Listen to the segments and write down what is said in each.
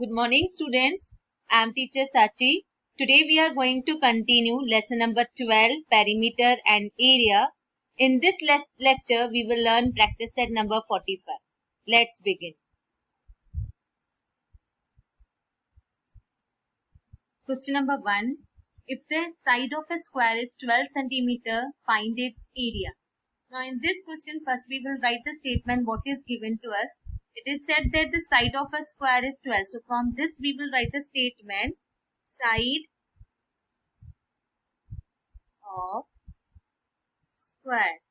Good morning, students. I am teacher Sachi. Today we are going to continue lesson number 12, perimeter and area. In this lecture, we will learn practice set number 45. Let's begin. Question number 1. If the side of a square is 12 centimeter, find its area. Now in this question, first we will write the statement what is given to us. It is said that the side of a square is 12. So from this we will write the statement side of square.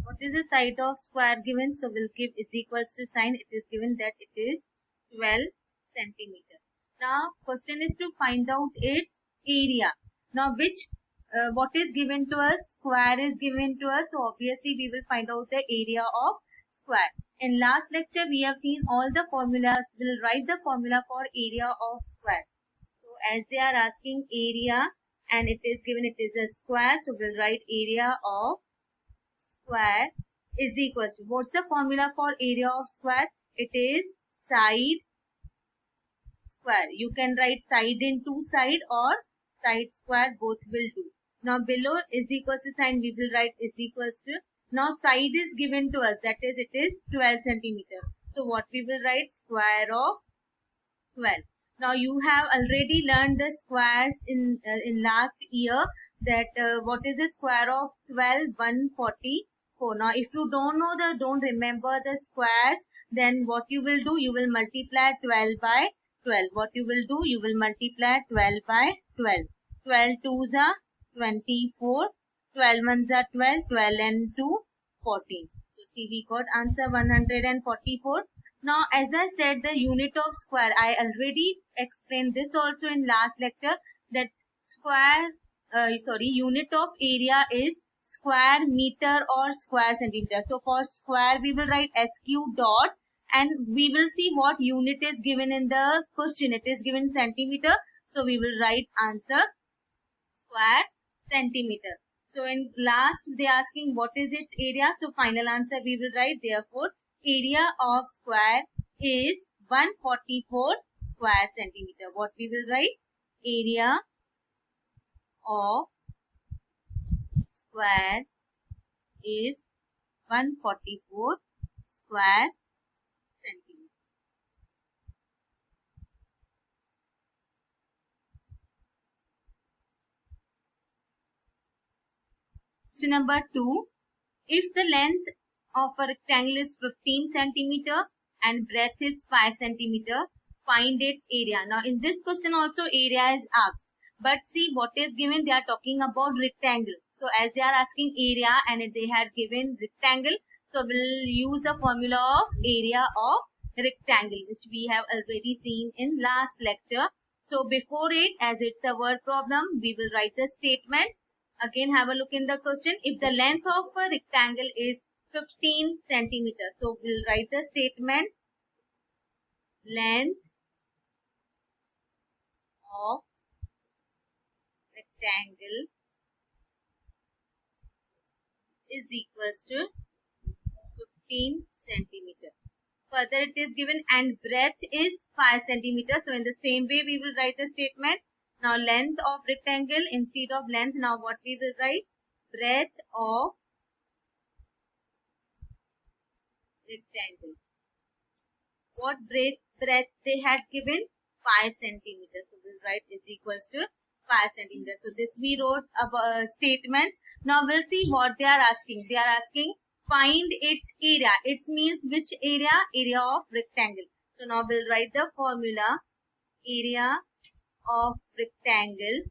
What is the side of square given? So we'll give is equals to sign. It is given that it is 12 centimeter. Now question is to find out its area. Now what is given to us? Square is given to us. So obviously we will find out the area of square. In last lecture we have seen all the formulas. We'll write the formula for area of square. So as they are asking area and it is given it is a square. So we'll write area of square is equals to, what's the formula for area of square? It is side square. You can write side in two side or side square, both will do. Now below is equals to sign we will write is equals to, now side is given to us, that is it is 12 centimeter. So what we will write? Square of 12. Now you have already learned the squares in last year, that what is the square of 12? 144. Now if you don't remember the squares, then what you will do? You will multiply 12 by 12. What you will do? You will multiply 12 by 12. 12 2s are 24. 12 1s are 12. 12 and 2 14. So see, we got answer 144. Now as I said, the unit of square, I already explained this also in last lecture, that unit of area is square meter or square centimeter. So for square we will write SQ dot, and we will see what unit is given in the question. It is given centimeter, so we will write answer square centimeter. So in last they are asking what is its area, so final answer we will write, therefore area of square is 144 square centimeter. What we will write? Area of square is 144 square centimeter. Question number 2. If the length of a rectangle is 15 centimeter and breadth is 5 centimeter, find its area. Now in this question also area is asked. But see what is given, they are talking about rectangle. So as they are asking area and they had given rectangle, so we'll use a formula of area of rectangle, which we have already seen in last lecture. So before it, as it's a word problem, we will write the statement. Again have a look in the question. If the length of a rectangle is 15 centimeter, so we'll write the statement length of rectangle is equals to 15 centimeter. Further it is given and breadth is 5 centimeter. So in the same way we will write the statement. Now length of rectangle, instead of length, now what we will write? Breadth of rectangle. What breadth they had given? 5 centimeters. So we'll write is equals to 5 centimeters. So this we wrote about statements. Now we'll see what they are asking. They are asking find its area. It means which area? Area of rectangle. So now we'll write the formula. Area of rectangle.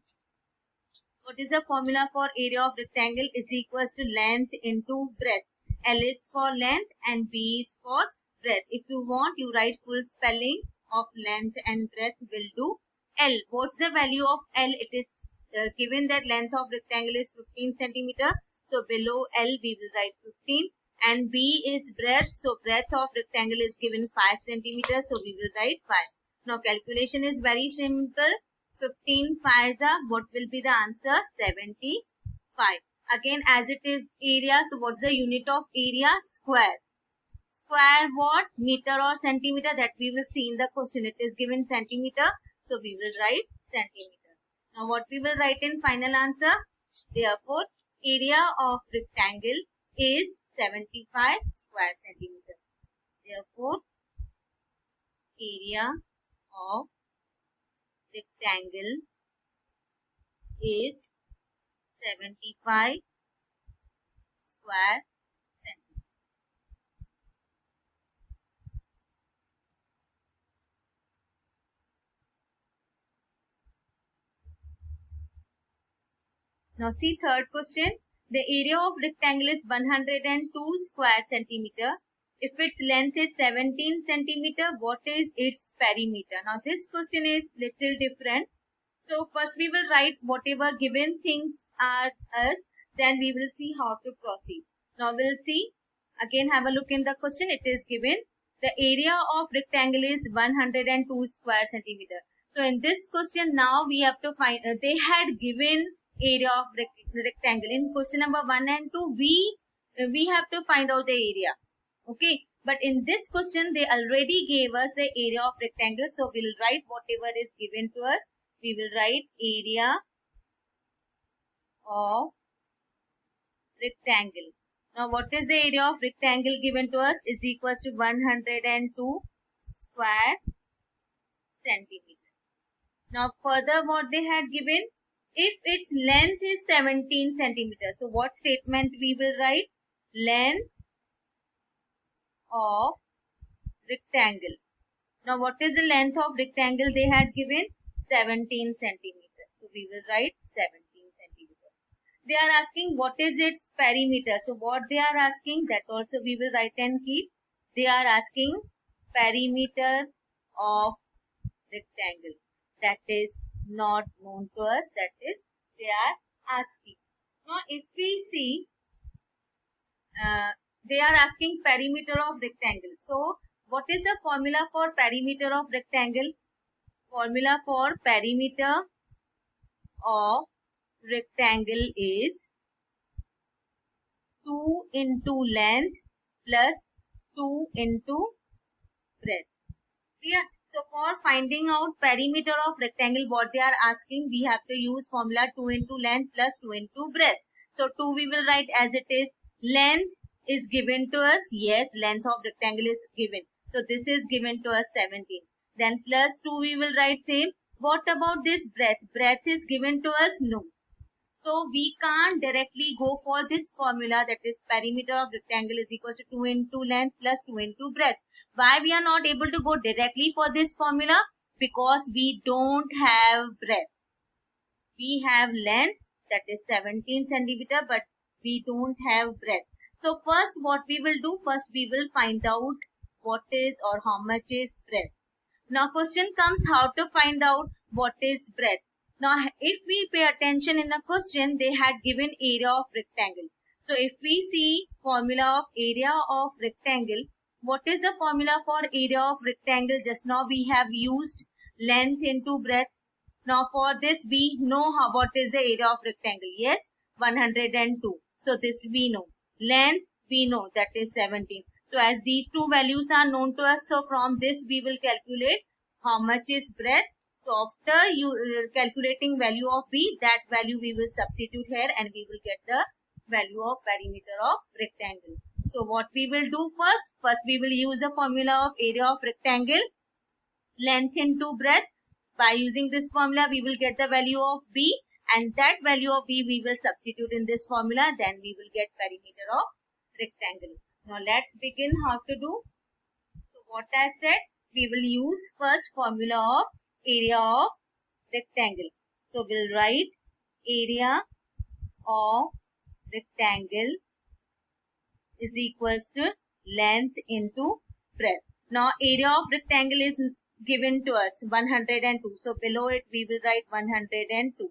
What is the formula for area of rectangle? Is equals to length into breadth. L is for length and B is for breadth. If you want, you write full spelling of length and breadth will do. L. What's the value of L? It is given that length of rectangle is 15 centimeter. So below L we will write 15. And B is breadth. So breadth of rectangle is given 5 centimeters. So we will write 5. Now calculation is very simple. 15 5s are, what will be the answer? 75. Again as it is area, so what's the unit of area? Square. square what? Meter or centimeter, that we will see in the question. It is given centimeter, so we will write centimeter. Now what we will write in final answer? Therefore, area of rectangle is 75 square centimeter. Therefore, area of rectangle is 75 square centimeter. Now see third question. The area of rectangle is 102 square centimeter. If its length is 17 centimeter, what is its perimeter? Now this question is little different. So first we will write whatever given things are us, then we will see how to proceed. Now we'll see, again have a look in the question. It is given the area of rectangle is 102 square centimeter. So in this question now we have to find, they had given area of rectangle. In question number 1 and 2, we have to find out the area. Okay, but in this question they already gave us the area of rectangle. So we'll write whatever is given to us. We will write area of rectangle. Now what is the area of rectangle given to us? Is equals to 102 square centimeter. Now further what they had given, if its length is 17 centimeter. So what statement we will write? Length of rectangle. Now what is the length of rectangle they had given? 17 centimeter. So we will write 17 centimeter. They are asking what is its perimeter. So what they are asking, that also we will write and keep. They are asking perimeter of rectangle. That is not known to us. That is they are asking. Now if we see, they are asking perimeter of rectangle. So what is the formula for perimeter of rectangle? Formula for perimeter of rectangle is 2 into length plus 2 into breadth. Clear? So for finding out perimeter of rectangle, what they are asking, we have to use formula 2 into length plus 2 into breadth. So 2 we will write as it is. Length is given to us. Yes, length of rectangle is given. So this is given to us 17. Then plus 2 we will write same. What about this breadth? Breadth is given to us? No. So we can't directly go for this formula, that is perimeter of rectangle is equal to 2 into length plus 2 into breadth. Why we are not able to go directly for this formula? Because we don't have breadth. We have length, that is 17 centimeter, but we don't have breadth. So first what we will do, first we will find out what is or how much is breadth. Now question comes how to find out what is breadth. Now if we pay attention in the question, they had given area of rectangle. So if we see formula of area of rectangle, what is the formula for area of rectangle? Just now we have used length into breadth. Now for this we know what is the area of rectangle. Yes, 102. So this we know. Length we know, that is 17. So as these two values are known to us, so from this we will calculate how much is breadth. So after you calculating value of B, that value we will substitute here and we will get the value of perimeter of rectangle. So what we will do first? First we will use a formula of area of rectangle, length into breadth. By using this formula we will get the value of B, and that value of B we will substitute in this formula. Then we will get perimeter of rectangle. Now let's begin how to do. So what I said, we will use first formula of area of rectangle. So we'll write area of rectangle is equals to length into breadth. Now area of rectangle is given to us 102. So below it we will write 102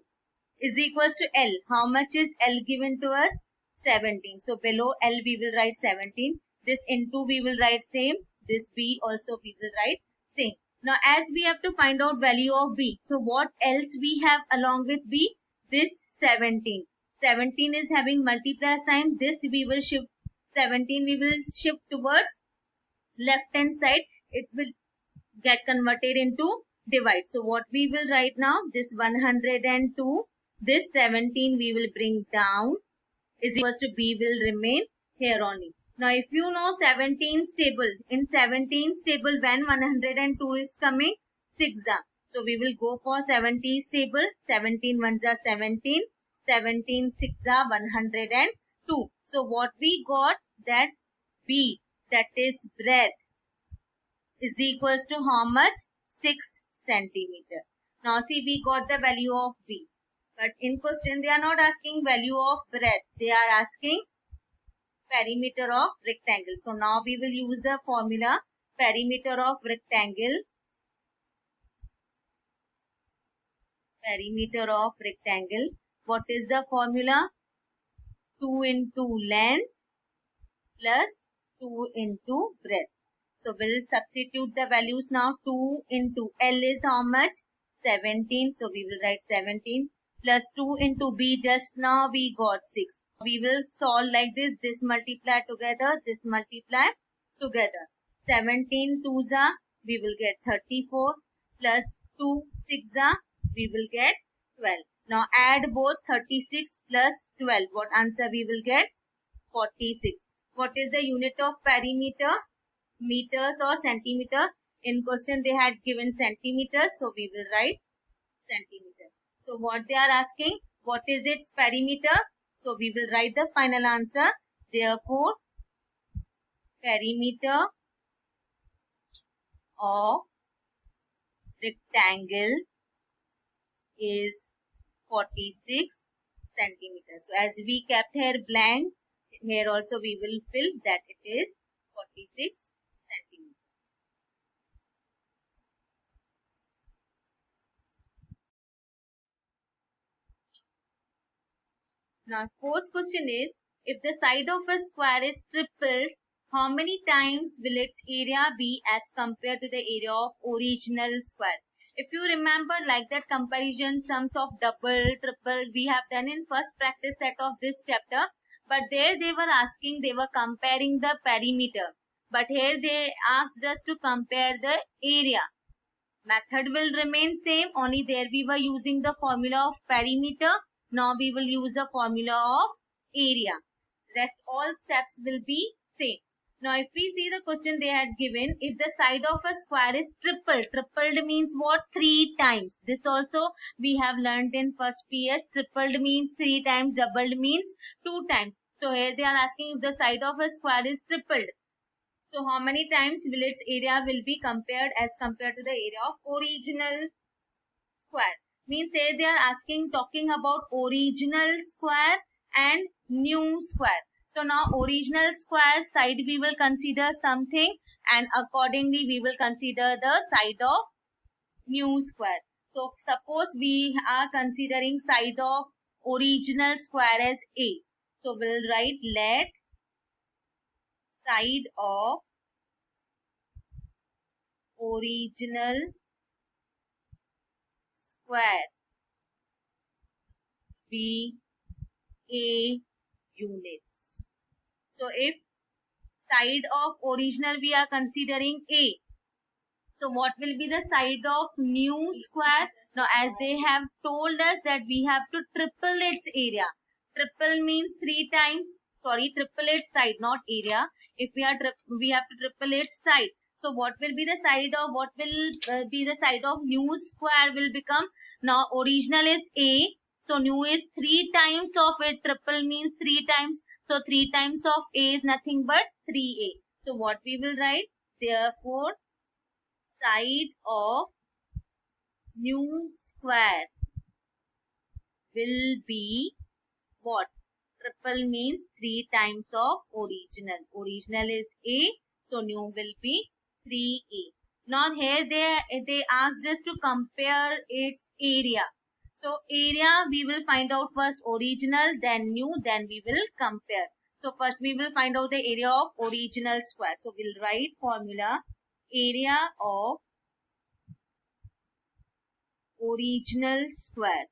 is equals to L. How much is L given to us? 17. So below L we will write 17. This into we will write same. This B also we will write same. Now as we have to find out value of B, so what else we have along with B? This 17. 17 is having multiply sign. This we will shift, 17 we will shift towards left hand side, it will get converted into divide. So what we will write now, this 102, this 17 we will bring down, is equals to b will remain here only. Now if you know 17 table, in 17 table when 102 is coming, 6 are. So we will go for 70 table, 17 ones are 17, 17 6 are 102. So what we got, that b, that is breadth, is equals to how much? 6 centimeter. Now see, we got the value of b. But in question, they are not asking value of breadth. They are asking perimeter of rectangle. So now we will use the formula perimeter of rectangle. Perimeter of rectangle. What is the formula? 2 into length plus 2 into breadth. So we'll substitute the values now. 2 into L is how much? 17. So we will write 17 plus 2 into B. Just now we got 6. We will solve like this. This multiply together. This multiply together. 17 2s are, we will get 34 plus 2 6s are, we will get 12. Now add both 36 plus 12. What answer we will get? 46. What is the unit of perimeter? Meters or centimeter? In question they had given centimeters, so we will write centimeter. So what they are asking, what is its perimeter? So we will write the final answer. Therefore, perimeter of rectangle is 46 centimeters. So as we kept here blank, here also we will fill that it is 46 centimeters. Now fourth question is, if the side of a square is tripled, how many times will its area be as compared to the area of original square? If you remember, like that comparison sums of double, triple we have done in first practice set of this chapter, but there they were asking, they were comparing the perimeter, but here they asked us to compare the area. Method will remain same, only there we were using the formula of perimeter. Now we will use the formula of area. Rest all steps will be same. Now if we see the question they had given, if the side of a square is tripled, tripled means what? 3 times. This also we have learned in first PS. Tripled means 3 times, doubled means 2 times. So here they are asking if the side of a square is tripled. So how many times will its area will be compared as compared to the area of original square? Means here they are asking, talking about original square and new square. So now original square side we will consider something, and accordingly we will consider the side of new square. So suppose we are considering side of original square as A. So we'll write let side of original square be A units. So if side of original we are considering A, so what will be the side of new square? Now as they have told us that we have to triple its area. Triple means 3 times, sorry, triple its side, not area. If we are we have to triple its side. So what will be the side of, what will be the side of new square will become? Now original is A, so new is 3 times of it. Triple means 3 times. So 3 times of A is nothing but 3A. So what we will write? Therefore, side of new square will be what? Triple means 3 times of original. Original is A, so new will be 3A. Now here they asked us to compare its area. So area we will find out first original, then new, then we will compare. So first we will find out the area of original square. So we'll write formula area of original square.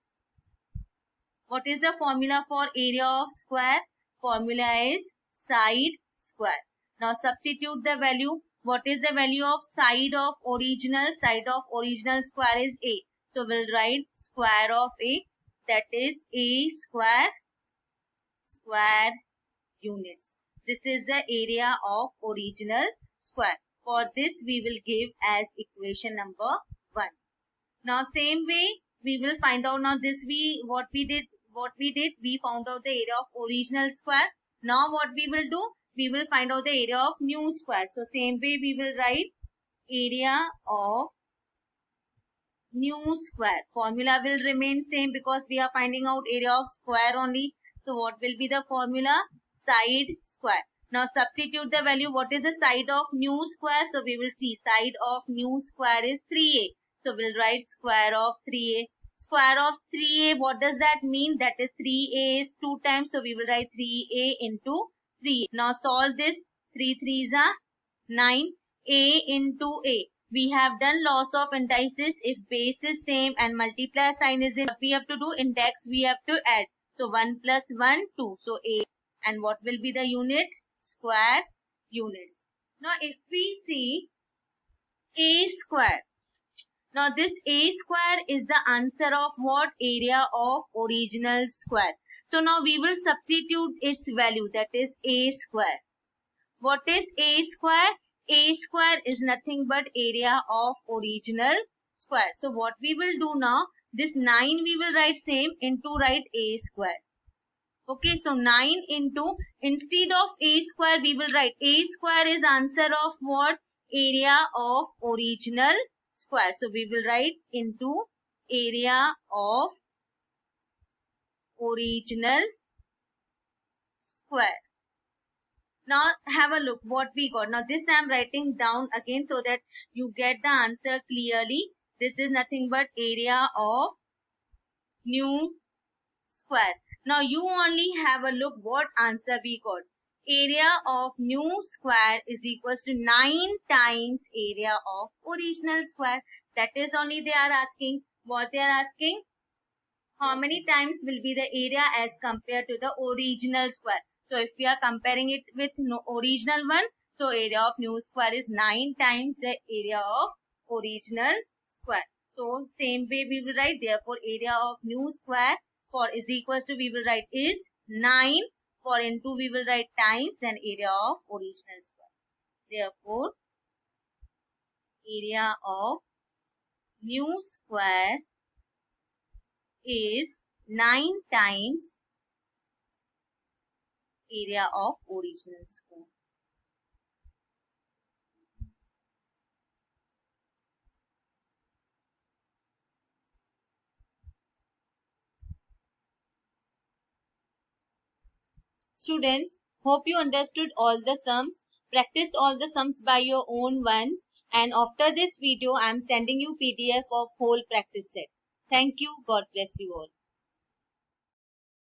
What is the formula for area of square? Formula is side square. Now substitute the value. what is the value of side of original? Side of original square is A. So we'll write square of A, that is A square units. This is the area of original square. For this we will give as equation number 1. Now same way we will find out. Now this what we did, we found out the area of original square. Now what we will do, we will find out the area of new square. So same way we will write area of new square. Formula will remain same because we are finding out area of square only. So what will be the formula? Side square. Now substitute the value. What is the side of new square? So we will see side of new square is 3a. So we'll write square of 3a. Square of 3a, what does that mean? That is 3a is 2 times. So we will write 3a into 3a. Now solve this. 3 3s are 9. A into a. We have done loss of indices. If base is same and multiply sign is in, what we have to do? Index we have to add. So 1 plus 1, 2. So a. And what will be the unit? Square units. Now if we see a square. Now this a square is the answer of what? Area of original square. So now we will substitute its value, that is a square. What is a square? A square is nothing but area of original square. So what we will do now, this 9 we will write same, into write a square. Okay, so 9 into, instead of a square we will write a square is answer of what? Area of original square. So we will write into area of original square. Now have a look what we got. Now this I am writing down again so that you get the answer clearly. This is nothing but area of new square. Now you only have a look what answer we got. Area of new square is equals to 9 times area of original square. That is only they are asking. What they are asking? How many times will be the area as compared to the original square. So if we are comparing it with original one, so area of new square is 9 times the area of original square. So same way we will write, therefore area of new square for is equals to, we will write is 9. For into we will write times, then area of original square. Therefore area of new square is 9 times area of original square. Students, hope you understood all the sums. Practice all the sums by your own ones. And after this video, I am sending you PDF of whole practice set. Thank you. God bless you all.